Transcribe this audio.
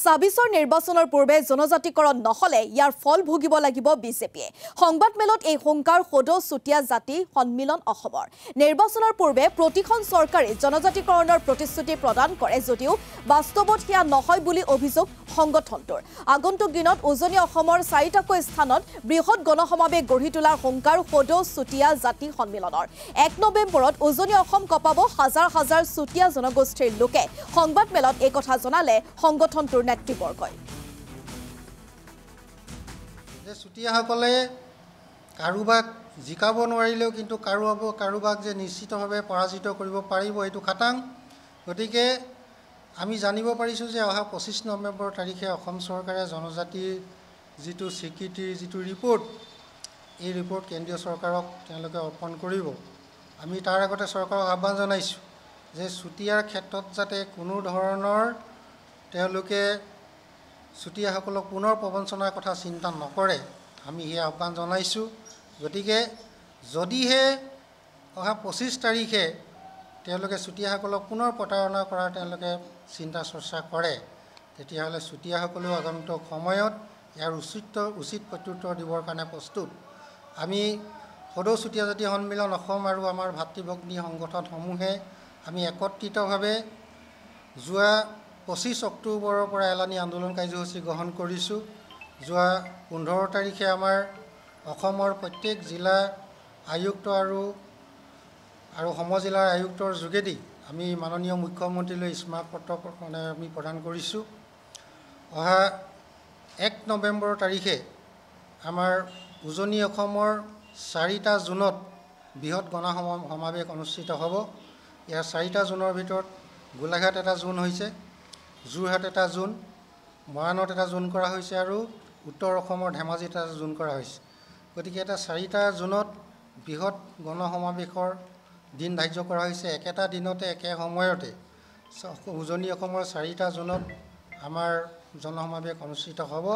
২৬ৰ নিৰ্বাচনৰ পূৰ্বে জনজাতিকৰণ নহলে ইয়াৰ ফল ভুগিব লাগিব বিজেপিয়ে। সংবাদমেলত এই শংকাৰ সদৌ চুতীয়া জাতি সন্মিলন অসমৰ। নিৰ্বাচনৰ পূৰ্বে প্ৰতিখন চৰকাৰে জনজাতিকৰণৰ প্ৰতিশ্ৰুতি প্ৰদান কৰে যদিও বাস্তৱত সেয়া নহয় বুলি অভিযোগ সংগঠনটোৰ। আগন্তুক দিনত উজনি অসমৰ ৪টাকৈ স্থানত বৃহৎ গণসমাৱেশ গঢ়ি তোলাৰ শংকাৰ সদৌ চুতীয়া জাতি সন্মিলনৰ। ১ নৱেম্বৰত উজনি অসম কঁপাব হাজাৰ হাজাৰ চুতীয়া জনগোষ্ঠীৰ লোকে। সংবাদমেলত এই কথা জনালে সংগঠনটোৰ নেতৃবৰ্গই। যে চুতীয়াসকলে কাৰোবাক জিকাব নোৱাৰিলেও কিন্তু কাৰোবাক যে নিশ্চিতভাৱে পৰাজিত কৰিব পাৰিব এইটো খাটাং। গতিকে আমি জানিব পাৰিছোঁ যে অহা ২৫ নৱেম্বৰ তাৰিখে অসম চৰকাৰে জনজাতিৰ যিটো স্বীকৃতিৰ যিটো ৰিপৰ্ট, এই ৰিপৰ্ট কেন্দ্ৰীয় চৰকাৰক তেওঁলোকে অৰ্পণ কৰিব। আমি তাৰ আগতে চৰকাৰক আহ্বান জনাইছোঁ যে চুতীয়াৰ ক্ষেত্ৰত যাতে কোনো ধৰণৰ তেওঁলোকে চুতীয়াসকলক পুনৰ প্ৰবঞ্চনাৰ কথা চিন্তা নকৰে, আমি সেই আহ্বান জনাইছোঁ। গতিকে যদিহে অহা ২৫ তাৰিখে তেওঁলোকে চুতীয়াসকলক পুনৰ প্ৰতাৰণা কৰাৰ তেওঁলোকে চিন্তা চৰ্চা কৰে, তেতিয়াহ'লে চুতীয়াসকলেও আগন্তুক সময়ত ইয়াৰ উচিত প্ৰত্যুত্তৰ দিবৰ কাৰণে প্ৰস্তুত। আমি সদৌ চুতীয়া জাতি সন্মিলন অসম আৰু আমাৰ ভাতৃভগ্নী সংগঠনসমূহে আমি একত্ৰিতভাৱে যোৱা ২৫ অক্টোবৰৰ পৰা এলানি আন্দোলন কাৰ্যসূচী গ্ৰহণ কৰিছোঁ। যোৱা ১৫ তাৰিখে আমাৰ অসমৰ প্ৰত্যেক জিলা আয়ুক্ত আৰু সমজিলাৰ আয়ুক্তৰ যোগেদি আমি মাননীয় মুখ্যমন্ত্ৰীলৈ স্মাৰকপত্ৰ আমি প্ৰদান কৰিছোঁ। অহা ১ নৱেম্বৰ তাৰিখে আমাৰ উজনি অসমৰ ৪টা জোনত বৃহৎ গণসমাৱেশ অনুষ্ঠিত হ'ব। ইয়াৰ ৪টা জোনৰ ভিতৰত গোলাঘাট এটা জোন হৈছে, যোৰহাট এটা জোন, মৰাণত এটা জোন কৰা হৈছে আৰু উত্তৰ অসমৰ ধেমাজিত এটা জোন কৰা হৈছে। গতিকে এটা ৪টা জোনত বৃহৎ গণসমাৱেশৰ দিন ধাৰ্য কৰা হৈছে। একেটা দিনতে একে সময়তে উজনি অসমৰ ৪টা জোনত আমাৰ জনসমাৱেশ অনুষ্ঠিত হ'ব।